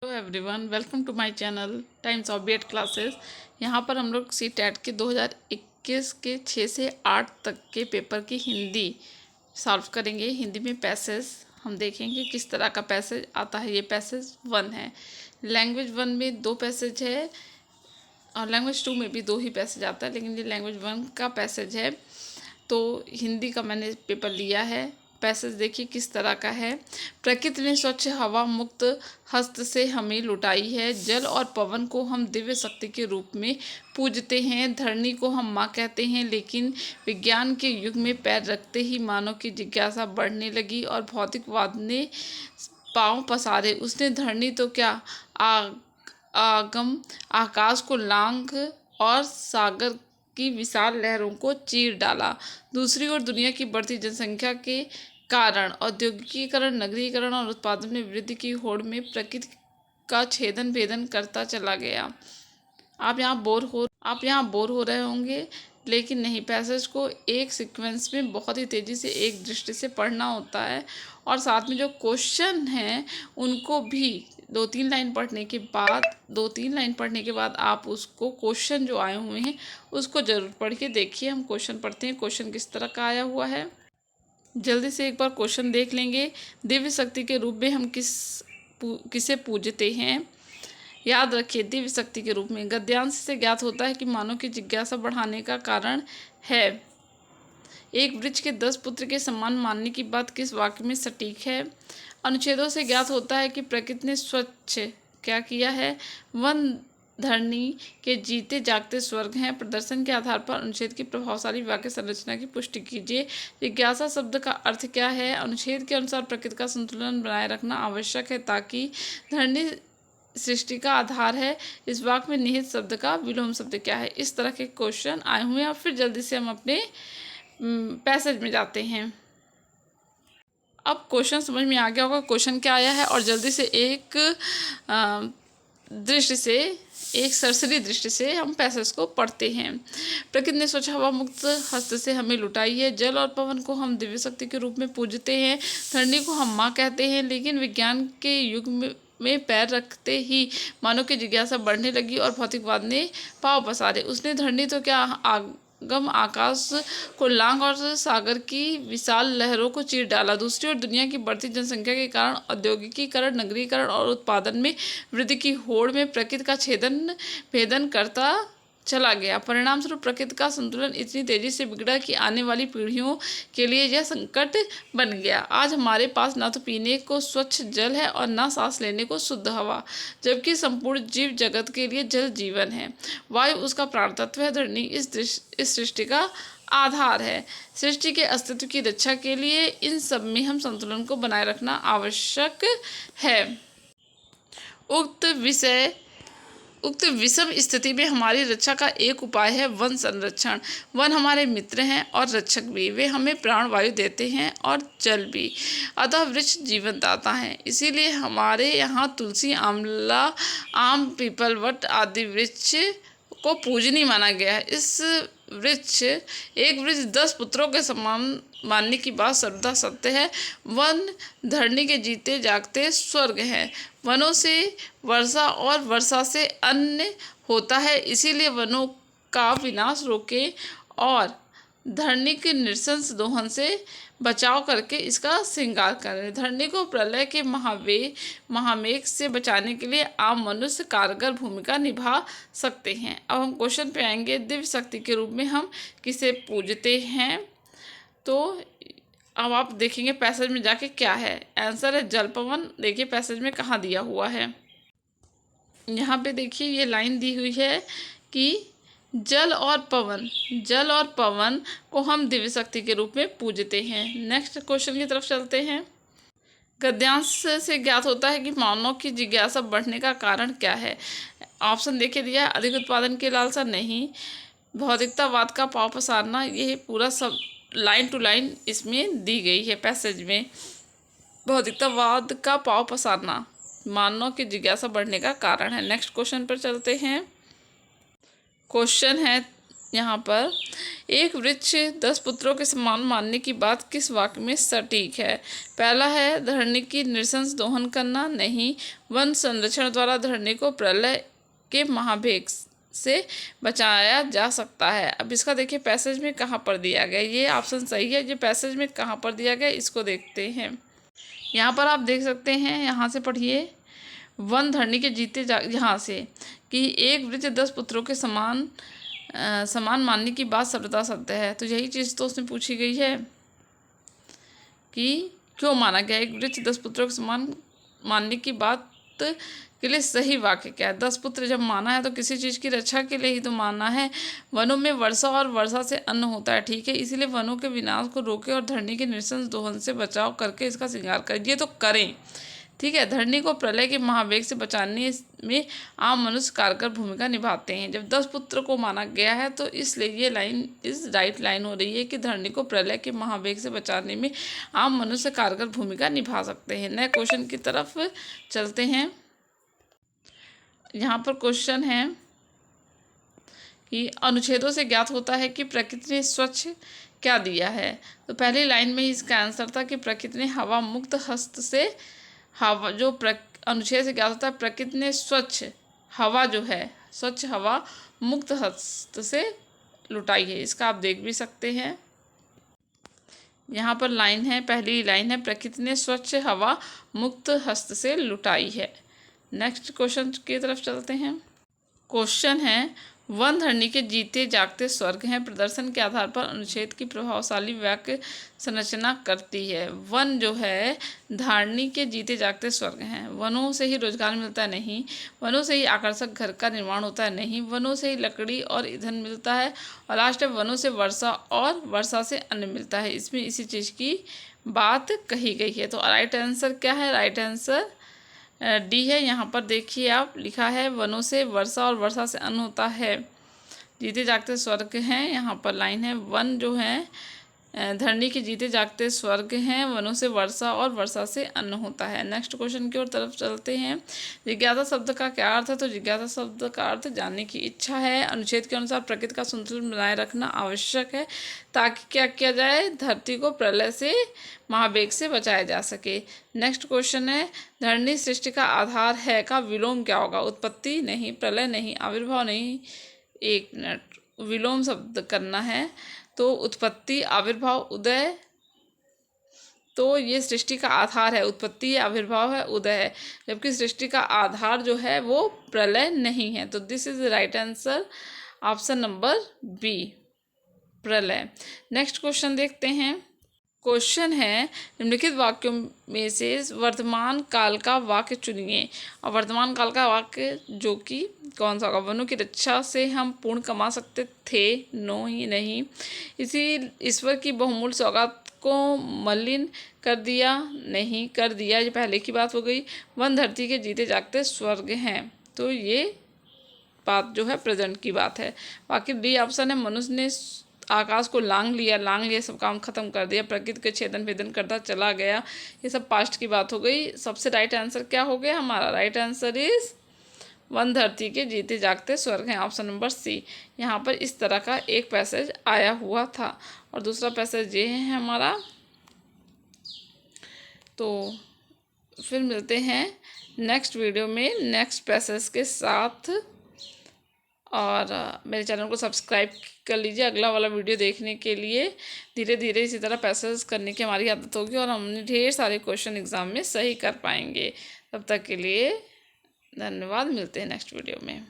Hello everyone, welcome to my channel times of BEd classes. यहाँ पर हम लोग सी टेट के 2021 के 6 से 8 तक के पेपर की हिंदी सॉल्व करेंगे। हिंदी में पैसेज हम देखेंगे किस तरह का पैसेज आता है। ये पैसेज 1 है। लैंग्वेज 1 में 2 पैसेज है और लैंग्वेज 2 में भी 2 ही पैसेज आता है, लेकिन ये लैंग्वेज 1 का पैसेज है। तो हिंदी का मैंने पेपर लिया है। पैसेज देखिए किस तरह का है। प्रकृति ने स्वच्छ हवा मुक्त हस्त से हमें लुटाई है। जल और पवन को हम दिव्य शक्ति के रूप में पूजते हैं। धरनी को हम माँ कहते हैं, लेकिन विज्ञान के युग में पैर रखते ही मानव की जिज्ञासा बढ़ने लगी और भौतिकवाद ने पांव पसारे। उसने धरनी तो क्या आगम आकाश को लांघ और सागर की विशाल लहरों को चीर डाला। दूसरी ओर दुनिया की बढ़ती जनसंख्या के कारण औद्योगिकीकरण, नगरीकरण और उत्पादन में वृद्धि की होड़ में प्रकृति का छेदन भेदन करता चला गया। आप यहाँ बोर हो रहे होंगे, लेकिन नहीं, पैसेज को एक सीक्वेंस में बहुत ही तेज़ी से एक दृष्टि से पढ़ना होता है और साथ में जो क्वेश्चन हैं उनको भी 2-3 लाइन पढ़ने के बाद आप उसको क्वेश्चन जो आए हुए हैं उसको ज़रूर पढ़ के देखिए। हम क्वेश्चन पढ़ते हैं, क्वेश्चन किस तरह का आया हुआ है। जल्दी से एक बार क्वेश्चन देख लेंगे। दिव्य शक्ति के रूप में हम किसे पूजते हैं? याद रखिए, दिव्य शक्ति के रूप में गद्यांश से ज्ञात होता है कि मानव की जिज्ञासा बढ़ाने का कारण है। एक वृक्ष के 10 पुत्र के समान मानने की बात किस वाक्य में सटीक है? अनुच्छेदों से ज्ञात होता है कि प्रकृति ने स्वच्छ क्या किया है? वन धरनी के जीते जागते स्वर्ग हैं। प्रदर्शन के आधार पर अनुच्छेद की प्रभावशाली वाक्य संरचना की पुष्टि कीजिए। जिज्ञासा शब्द का अर्थ क्या है? अनुच्छेद के अनुसार प्रकृति का संतुलन बनाए रखना आवश्यक है ताकि धरनी सृष्टि का आधार है। इस वाक्य में निहित शब्द का विलोम शब्द क्या है? इस तरह के क्वेश्चन आए हुए हैं और फिर जल्दी से हम अपने पैसेज में जाते हैं। अब क्वेश्चन समझ में आ गया होगा क्वेश्चन क्या आया है, और जल्दी से एक सरसरी दृष्टि से हम पैसेज को पढ़ते हैं। प्रकृति ने स्वच्छ हवा मुक्त हस्त से हमें लुटाई है। जल और पवन को हम दिव्य शक्ति के रूप में पूजते हैं। धरनी को हम माँ कहते हैं, लेकिन विज्ञान के युग में पैर रखते ही मानव की जिज्ञासा बढ़ने लगी और भौतिकवाद ने पांव पसारे। उसने धरनी तो क्या आगम आकाश को लांघ और सागर की विशाल लहरों को चीर डाला। दूसरी ओर दुनिया की बढ़ती जनसंख्या के कारण औद्योगिकीकरण, नगरीकरण और उत्पादन में वृद्धि की होड़ में प्रकृति का छेदन भेदन करता चला गया। परिणाम स्वरूप प्रकृति का संतुलन इतनी तेजी से बिगड़ा कि आने वाली पीढ़ियों के लिए यह संकट बन गया। आज हमारे पास ना तो पीने को स्वच्छ जल है और ना सांस लेने को शुद्ध हवा, जबकि संपूर्ण जीव जगत के लिए जल जीवन है। वायु उसका प्राण तत्व है। धरनी इस सृष्टि का आधार है। सृष्टि के अस्तित्व की रक्षा के लिए इन सब में हम संतुलन को बनाए रखना आवश्यक है। उक्त विषम स्थिति में हमारी रक्षा का एक उपाय है वन संरक्षण। वन हमारे मित्र हैं और रक्षक भी। वे हमें प्राण वायु देते हैं और जल भी। अतः वृक्ष जीवनदाता हैं। इसीलिए हमारे यहाँ तुलसी, आंवला, आम, पीपल, वट आदि वृक्ष को पूजनीय माना गया है। एक वृक्ष 10 पुत्रों के समान मानने की बात सर्वदा सत्य है। वन धरनी के जीते जागते स्वर्ग हैं। वनों से वर्षा और वर्षा से अन्न होता है। इसीलिए वनों का विनाश रोकें और धरनी के नृशंस दोहन से बचाव करके इसका श्रृंगार करें। धरनी को प्रलय के महामेघ से बचाने के लिए आम मनुष्य कारगर भूमिका निभा सकते हैं। अब हम क्वेश्चन पे आएंगे। दिव्य शक्ति के रूप में हम किसे पूजते हैं? तो अब आप देखेंगे पैसेज में जाके क्या है। आंसर है जल पवन। देखिए पैसेज में कहाँ दिया हुआ है। यहाँ पे देखिए ये लाइन दी हुई है कि जल और पवन को हम दिव्य शक्ति के रूप में पूजते हैं। नेक्स्ट क्वेश्चन की तरफ चलते हैं। गद्यांश से ज्ञात होता है कि मानव की जिज्ञासा बढ़ने का कारण क्या है? ऑप्शन देखिए दिया है। अधिक उत्पादन की लालसा नहीं, भौतिकतावाद का पांव पसारना। ये पूरा सब लाइन टू लाइन इसमें दी गई है पैसेज में। भौतिकतावाद का पांव पसारना मानव की जिज्ञासा बढ़ने का कारण है। नेक्स्ट क्वेश्चन पर चलते हैं। क्वेश्चन है यहाँ पर, एक वृक्ष 10 पुत्रों के समान मानने की बात किस वाक्य में सटीक है? पहला है धरणी की नृशंस दोहन करना, नहीं। वन संरक्षण द्वारा धरणी को प्रलय के महावेग से बचाया जा सकता है। अब इसका देखिए पैसेज में कहाँ पर दिया गया, ये ऑप्शन सही है। ये पैसेज में कहाँ पर दिया गया इसको देखते हैं। यहाँ पर आप देख सकते हैं, यहाँ से पढ़िए, वन धरणी के जीते यहाँ से कि एक वृक्ष 10 पुत्रों के समान मानने की बात सर्वथा सत्य है। तो यही चीज़ तो उसमें पूछी गई है कि क्यों माना गया एक वृक्ष 10 पुत्रों के समान मानने की बात के लिए सही वाक्य क्या है? 10 पुत्र जब माना है तो किसी चीज़ की रक्षा के लिए ही तो माना है। वनों में वर्षा और वर्षा से अन्न होता है, ठीक है, इसीलिए वनों के विनाश को रोके और धरणी के नृशंस दोहन से बचाव करके इसका श्रृंगार करें, ये तो करें, ठीक है। धरणी को प्रलय के महावेग से बचाने में आम मनुष्य कारगर भूमिका निभाते हैं। जब 10 पुत्र को माना गया है तो इसलिए ये लाइन इस राइट लाइन हो रही है कि धरणी को प्रलय के महावेग से बचाने में आम मनुष्य कारगर भूमिका निभा सकते हैं। नए क्वेश्चन की तरफ चलते हैं। यहाँ पर क्वेश्चन है कि अनुच्छेदों से ज्ञात होता है कि प्रकृति ने स्वच्छ क्या दिया है? तो पहली लाइन में इसका आंसर था कि प्रकृति ने हवा मुक्त हस्त से हवा, जो अनुच्छेद से ज्ञात होता है, प्रकृति ने स्वच्छ हवा जो है, स्वच्छ हवा मुक्त हस्त से लुटाई है। इसका आप देख भी सकते हैं, यहाँ पर लाइन है, पहली लाइन है, प्रकृति ने स्वच्छ हवा मुक्त हस्त से लुटाई है। नेक्स्ट क्वेश्चन की तरफ चलते हैं। क्वेश्चन है वन धरणी के जीते जागते स्वर्ग हैं, प्रदर्शन के आधार पर अनुच्छेद की प्रभावशाली वाक्य संरचना करती है। वन जो है धरणी के जीते जागते स्वर्ग हैं। वनों से ही रोजगार मिलता है, नहीं। वनों से ही आकर्षक घर का निर्माण होता है, नहीं। वनों से ही लकड़ी और ईंधन मिलता है, और लास्ट में वनों से वर्षा और वर्षा से अन्न मिलता है। इसमें इसी चीज़ की बात कही गई है। तो राइट आंसर क्या है? राइट आंसर डी है। यहाँ पर देखिए आप, लिखा है वनों से वर्षा और वर्षा से अन्न होता है, जीते जागते स्वर्ग हैं। यहाँ पर लाइन है, वन जो है धरणी के जीते जागते स्वर्ग हैं, वनों से वर्षा और वर्षा से अन्न होता है। नेक्स्ट क्वेश्चन की ओर तरफ चलते हैं। जिज्ञासा शब्द का क्या अर्थ है? तो जिज्ञासा शब्द का अर्थ जानने की इच्छा है। अनुच्छेद के अनुसार प्रकृति का संतुलन बनाए रखना आवश्यक है ताकि क्या किया जाए, धरती को प्रलय से महावेग से बचाया जा सके। नेक्स्ट क्वेश्चन है धरणी सृष्टि का आधार है का विलोम क्या होगा? उत्पत्ति नहीं, प्रलय नहीं, आविर्भाव नहीं। एक मिनट, विलोम शब्द करना है तो उत्पत्ति, आविर्भाव, उदय, तो ये सृष्टि का आधार है। उत्पत्ति आविर्भाव है, उदय है, जबकि सृष्टि का आधार जो है वो प्रलय नहीं है। तो this is right answer, option number B, प्रलय। नेक्स्ट क्वेश्चन देखते हैं। क्वेश्चन है निम्नलिखित वाक्यों में से वर्तमान काल का वाक्य चुनिए। और वर्तमान काल का वाक्य जो कि कौन सा होगा? वनों की रक्षा से हम पूर्ण कमा सकते थे, नो ही नहीं। इसी ईश्वर की बहुमूल्य सौगात को मलिन कर दिया, नहीं कर दिया, ये पहले की बात हो गई। वन धरती के जीते जागते स्वर्ग हैं, तो ये बात जो है प्रेजेंट की बात है। बाकी डी ऑप्शन है, मनुष्य ने आकाश को लांग लिया, सब काम खत्म कर दिया, प्रकृति के छेदन भेदन करता चला गया, ये सब पास्ट की बात हो गई। सबसे राइट आंसर क्या हो गया हमारा? राइट आंसर इज वन धरती के जीते जागते स्वर्ग हैं, ऑप्शन नंबर सी। यहाँ पर इस तरह का एक पैसेज आया हुआ था, और दूसरा पैसेज ये है हमारा। तो फिर मिलते हैं नेक्स्ट वीडियो में नेक्स्ट पैसेज के साथ, और मेरे चैनल को सब्सक्राइब कर लीजिए अगला वाला वीडियो देखने के लिए। धीरे धीरे इसी तरह पैसेज करने की हमारी आदत होगी और हम ढेर सारे क्वेश्चन एग्ज़ाम में सही कर पाएंगे। तब तक के लिए धन्यवाद, मिलते हैं नेक्स्ट वीडियो में।